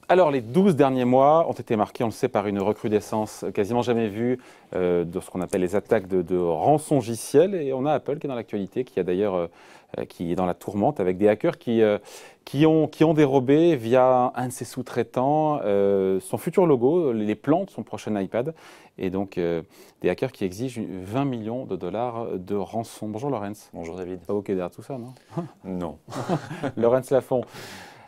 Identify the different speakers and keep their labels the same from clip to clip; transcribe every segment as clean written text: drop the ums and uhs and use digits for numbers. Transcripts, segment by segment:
Speaker 1: Alors, les 12 derniers mois ont été marqués, on le sait, par une recrudescence quasiment jamais vue de ce qu'on appelle les attaques de rançongiciel. Et on a Apple qui est dans l'actualité, qui a d'ailleurs, qui est dans la tourmente avec des hackers qui ont dérobé via un de ses sous-traitants son futur logo, les plans de son prochain iPad. Et donc, des hackers qui exigent 20 millions de dollars de rançon. Bonjour Laurence.
Speaker 2: Bonjour David.
Speaker 1: Pas vous qui êtes derrière tout ça, non?
Speaker 2: Non.
Speaker 1: Laurence Lafont.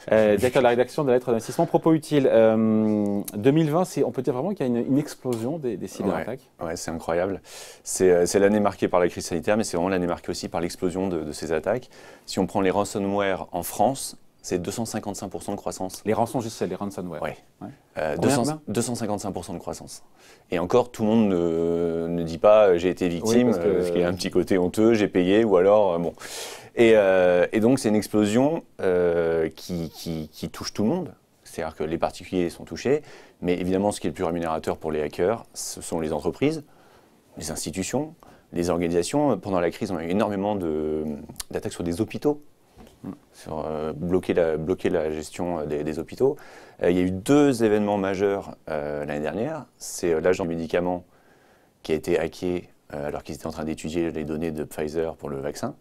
Speaker 1: Directeur de la rédaction de la lettre d'investissement. Propos utile. 2020, on peut dire vraiment qu'il y a une explosion des cyberattaques.
Speaker 2: Ouais, c'est incroyable. C'est l'année marquée par la crise sanitaire, mais c'est vraiment l'année marquée aussi par l'explosion de ces attaques. Si on prend les ransomware en France, c'est 255% de croissance.
Speaker 1: Les rançongiciels, les ransomware.
Speaker 2: Ouais.
Speaker 1: Ouais.
Speaker 2: 255% de croissance. Et encore, tout le monde ne dit pas j'ai été victime, parce qu'il y a un petit côté honteux, j'ai payé, ou alors bon. Et donc c'est une explosion qui touche tout le monde. C'est-à-dire que les particuliers sont touchés, mais évidemment ce qui est le plus rémunérateur pour les hackers, ce sont les entreprises, les institutions, les organisations. Pendant la crise, on a eu énormément d'attaques sur des hôpitaux, sur bloquer la gestion des hôpitaux. Il y a eu 2 événements majeurs l'année dernière. C'est l'agent du médicament qui a été hacké alors qu'ils étaient en train d'étudier les données de Pfizer pour le vaccin.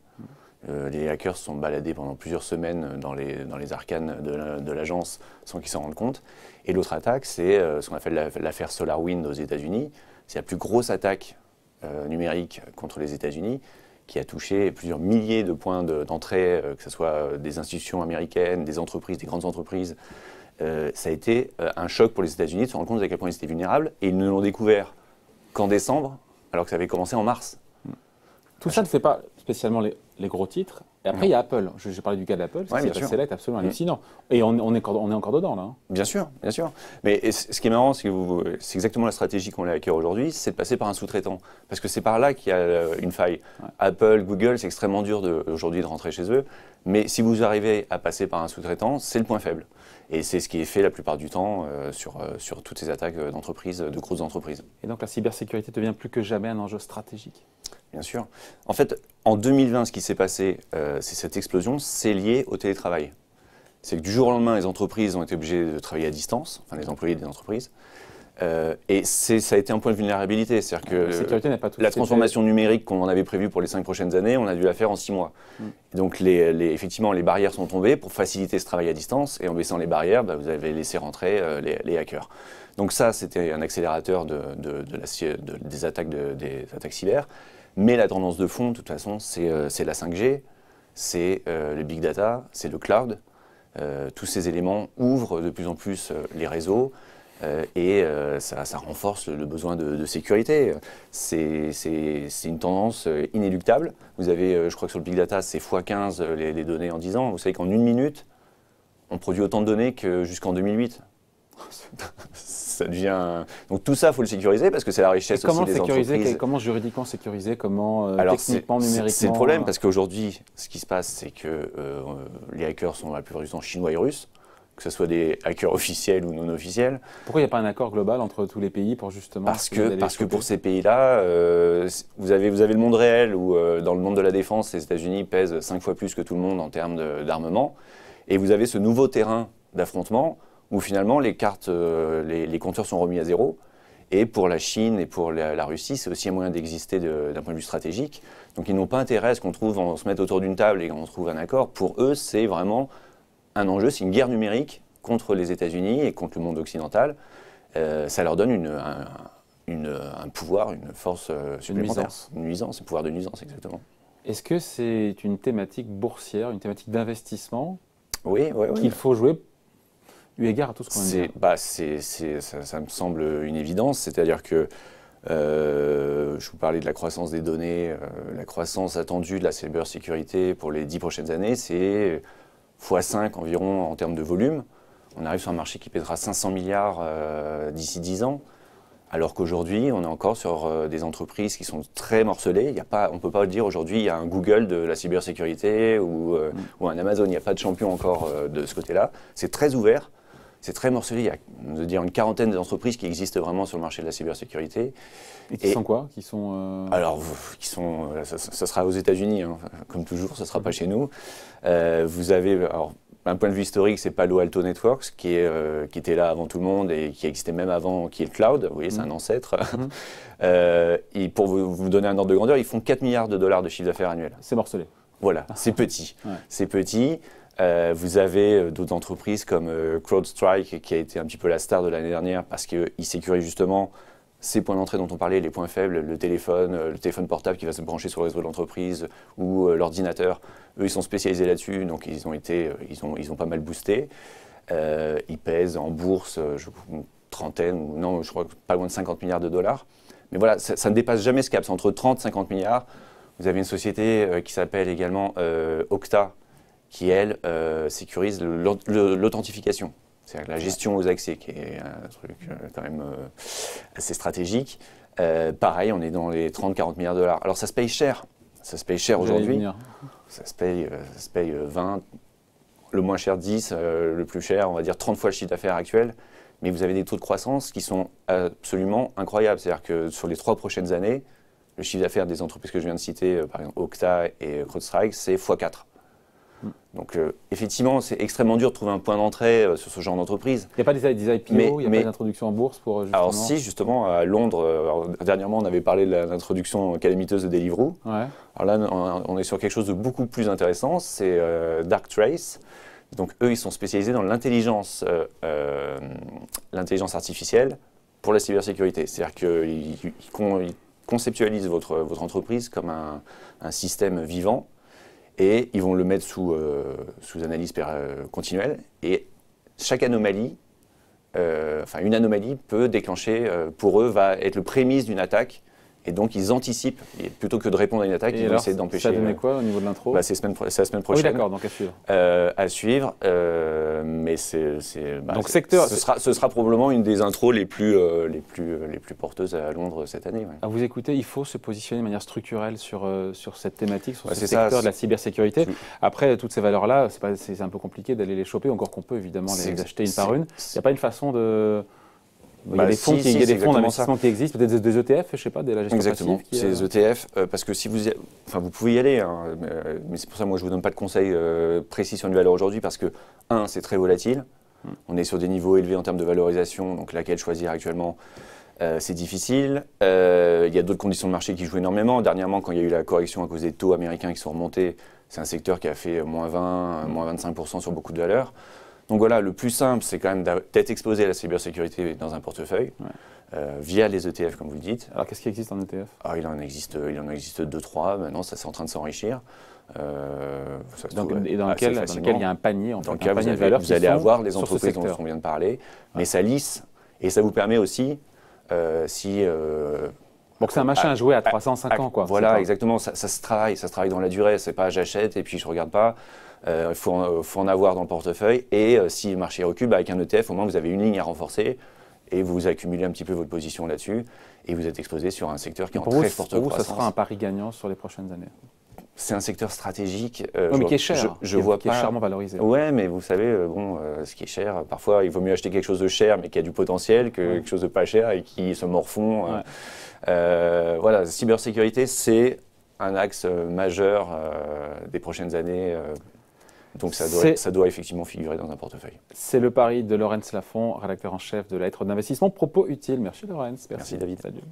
Speaker 2: Les hackers se sont baladés pendant plusieurs semaines dans les arcanes de l'agence sans qu'ils s'en rendent compte. Et l'autre attaque, c'est ce qu'on appelle l'affaire SolarWinds aux États-Unis. C'est la plus grosse attaque numérique contre les États-Unis qui a touché plusieurs milliers de points d'entrée, que ce soit des institutions américaines, des entreprises, des grandes entreprises. Ça a été un choc pour les États-Unis de se rendre compte à quel point ils étaient vulnérables. Et ils ne l'ont découvert qu'en décembre, alors que ça avait commencé en mars.
Speaker 1: Tout ça ne fait pas spécialement les gros titres. Et après, il y a Apple. J'ai parlé du cas d'Apple. C'est là est absolument hallucinant. Et on est encore dedans, là. Hein.
Speaker 2: Bien sûr, bien sûr. Mais ce qui est marrant, c'est que c'est exactement la stratégie qu'ont les hackers aujourd'hui, c'est de passer par un sous-traitant. Parce que c'est par là qu'il y a une faille. Ouais. Apple, Google, c'est extrêmement dur aujourd'hui de rentrer chez eux. Mais si vous arrivez à passer par un sous-traitant, c'est le point faible. Et c'est ce qui est fait la plupart du temps sur toutes ces attaques d'entreprises, de grosses entreprises.
Speaker 1: Et donc la cybersécurité devient plus que jamais un enjeu stratégique.
Speaker 2: Bien sûr. En fait, en 2020, ce qui s'est passé, c'est cette explosion, c'est lié au télétravail. C'est que du jour au lendemain, les entreprises ont été obligées de travailler à distance, enfin les employés des entreprises. Et ça a été un point de vulnérabilité. C'est-à-dire que la transformation numérique qu'on avait prévue pour les 5 prochaines années, on a dû la faire en 6 mois. Et donc effectivement, les barrières sont tombées pour faciliter ce travail à distance. Et en baissant les barrières, vous avez laissé rentrer les hackers. Donc ça, c'était un accélérateur des attaques cyber. Mais la tendance de fond, de toute façon, c'est la 5G, c'est le big data, c'est le cloud. Tous ces éléments ouvrent de plus en plus les réseaux et ça renforce le besoin de sécurité. C'est une tendance inéluctable. Vous avez, je crois que sur le big data, c'est x15 les données en 10 ans. Vous savez qu'en 1 minute, on produit autant de données que jusqu'en 2008. Ça devient... Donc tout ça, il faut le sécuriser parce que c'est la richesse aussi des entreprises.
Speaker 1: Comment juridiquement sécuriser, comment
Speaker 2: Alors,
Speaker 1: techniquement, numériquement?
Speaker 2: C'est le problème parce qu'aujourd'hui, ce qui se passe, c'est que les hackers sont la plupart du temps chinois et russes, que ce soit des hackers officiels ou non officiels.
Speaker 1: Pourquoi il n'y a pas un accord global entre tous les pays pour justement...
Speaker 2: Parce que pour ces pays-là, vous avez le monde réel où dans le monde de la défense, les États-Unis pèsent 5 fois plus que tout le monde en termes d'armement. Et vous avez ce nouveau terrain d'affrontement où finalement les cartes, les compteurs sont remis à zéro. Et pour la Chine et pour la Russie, c'est aussi un moyen d'exister d'un point de vue stratégique. Donc ils n'ont pas intérêt à ce on se mette autour d'une table et qu'on trouve un accord. Pour eux, c'est vraiment un enjeu, c'est une guerre numérique contre les États-Unis et contre le monde occidental. Ça leur donne un pouvoir, une force supplémentaire. Une nuisance, un pouvoir de nuisance, exactement.
Speaker 1: Est-ce que c'est une thématique boursière, une thématique d'investissement
Speaker 2: oui.
Speaker 1: qu'il faut jouer eu égard à tout ce qu'on a dit?
Speaker 2: Ça me semble une évidence, c'est-à-dire que je vous parlais de la croissance des données, la croissance attendue de la cybersécurité pour les 10 prochaines années, c'est x5 environ en termes de volume. On arrive sur un marché qui pèsera 500 milliards d'ici 10 ans, alors qu'aujourd'hui, on est encore sur des entreprises qui sont très morcelées. On ne peut pas dire aujourd'hui, il y a un Google de la cybersécurité ou un Amazon. Il n'y a pas de champion encore de ce côté-là. C'est très ouvert. C'est très morcelé. Il y a, on veut dire, une quarantaine d'entreprises qui existent vraiment sur le marché de la cybersécurité.
Speaker 1: Et qui sont quoi? Qui sont
Speaker 2: Alors, ça sera aux États-Unis, hein. Comme toujours, ça ne sera pas chez nous. Vous avez, alors d'un point de vue historique, c'est Palo Alto Networks qui était là avant tout le monde et qui existait même avant, qui est le cloud. Vous voyez, c'est un ancêtre. Et pour vous donner un ordre de grandeur, ils font 4 milliards de dollars de chiffre d'affaires annuel.
Speaker 1: C'est morcelé.
Speaker 2: Voilà, c'est petit. C'est petit. Vous avez d'autres entreprises comme CrowdStrike qui a été un petit peu la star de l'année dernière parce qu'ils sécurisent justement ces points d'entrée dont on parlait, les points faibles, le téléphone portable qui va se brancher sur le réseau de l'entreprise ou l'ordinateur. Eux, ils sont spécialisés là-dessus, donc ils ont pas mal boosté. Ils pèsent en bourse une trentaine, non, je crois pas loin de 50 milliards de dollars. Mais voilà, ça ne dépasse jamais ce cap, c'est entre 30 et 50 milliards. Vous avez une société qui s'appelle également Okta, qui, elle, sécurise l'authentification. C'est-à-dire la gestion aux accès, qui est un truc quand même assez stratégique. Pareil, on est dans les 30-40 milliards de dollars. Alors ça se paye cher. Ça se paye cher aujourd'hui. Ça se paye 20, le moins cher 10, le plus cher, on va dire 30 fois le chiffre d'affaires actuel. Mais vous avez des taux de croissance qui sont absolument incroyables. C'est-à-dire que sur les 3 prochaines années, le chiffre d'affaires des entreprises que je viens de citer, par exemple Okta et CrowdStrike, c'est x4. Donc effectivement, c'est extrêmement dur de trouver un point d'entrée sur ce genre d'entreprise.
Speaker 1: Il n'y a pas des IPO, il n'y a pas d'introduction en bourse pour justement...
Speaker 2: Alors si, justement, à Londres, dernièrement, on avait parlé de l'introduction calamiteuse de Deliveroo. Alors là, on est sur quelque chose de beaucoup plus intéressant, c'est Darktrace. Donc eux, ils sont spécialisés dans l'intelligence artificielle pour la cybersécurité. C'est-à-dire qu'ils conceptualisent votre entreprise comme un système vivant. Et ils vont le mettre sous analyse continuelle. Et chaque anomalie, une anomalie peut déclencher, pour eux, va être le prémisse d'une attaque. Et donc, ils anticipent. Et plutôt que de répondre à une attaque, ils vont essayer d'empêcher.
Speaker 1: Ça donnait quoi au niveau de l'intro?
Speaker 2: C'est la semaine prochaine.
Speaker 1: Oui, d'accord, donc à suivre.
Speaker 2: À suivre. Mais
Speaker 1: donc, secteur...
Speaker 2: ce sera probablement une des intros les plus porteuses à Londres cette année. Ouais.
Speaker 1: À vous écouter, il faut se positionner de manière structurelle sur cette thématique, sur ce secteur de la cybersécurité. Après, toutes ces valeurs-là, c'est un peu compliqué d'aller les choper, encore qu'on peut évidemment les acheter une par une. Il n'y a pas une façon de... Il y a des fonds, d'investissement qui existent, peut-être des ETF, je ne sais pas, de la gestion
Speaker 2: exactement,
Speaker 1: passive.
Speaker 2: C'est des ETF, parce que si vous pouvez y aller, hein, mais c'est pour ça que moi je ne vous donne pas de conseils précis sur une valeur aujourd'hui, parce que, c'est très volatile, on est sur des niveaux élevés en termes de valorisation, donc laquelle choisir actuellement, c'est difficile. Il y a d'autres conditions de marché qui jouent énormément. Dernièrement, quand il y a eu la correction à cause des taux américains qui sont remontés, c'est un secteur qui a fait moins 20, moins 25% sur beaucoup de valeurs. Donc voilà, le plus simple, c'est quand même d'être exposé à la cybersécurité dans un portefeuille, via les ETF, comme vous le dites.
Speaker 1: Alors, qu'est-ce qui existe en ETF?
Speaker 2: Il en existe 2-3, maintenant, ça c'est en train de s'enrichir.
Speaker 1: Dans lequel il y a un panier, en fait, un panier de valeurs
Speaker 2: vous allez avoir les entreprises dont on vient de parler, mais ça lisse, et ça vous permet aussi,
Speaker 1: donc c'est un machin à jouer à 305 ans, quoi.
Speaker 2: Voilà, exactement, ça se travaille dans la durée, c'est pas j'achète et puis je regarde pas. Il faut en avoir dans le portefeuille, et si le marché recule, avec un ETF, au moins vous avez une ligne à renforcer et vous accumulez un petit peu votre position là-dessus et vous êtes exposé sur un secteur qui est en très forte croissance.
Speaker 1: Pour vous, ça sera un pari gagnant sur les prochaines années?
Speaker 2: C'est un secteur stratégique.
Speaker 1: Mais qui est cher,
Speaker 2: qui est
Speaker 1: chèrement valorisé.
Speaker 2: Ouais, mais vous savez, ce qui est cher, parfois il vaut mieux acheter quelque chose de cher mais qui a du potentiel que quelque chose de pas cher et qui se morfond. Voilà, la cybersécurité, c'est un axe majeur des prochaines années. Donc ça doit effectivement figurer dans un portefeuille.
Speaker 1: C'est le pari de Laurens Lafont, rédacteur en chef de la lettre d'investissement. Propos utiles. Merci Laurens.
Speaker 2: Merci David.
Speaker 1: Salut.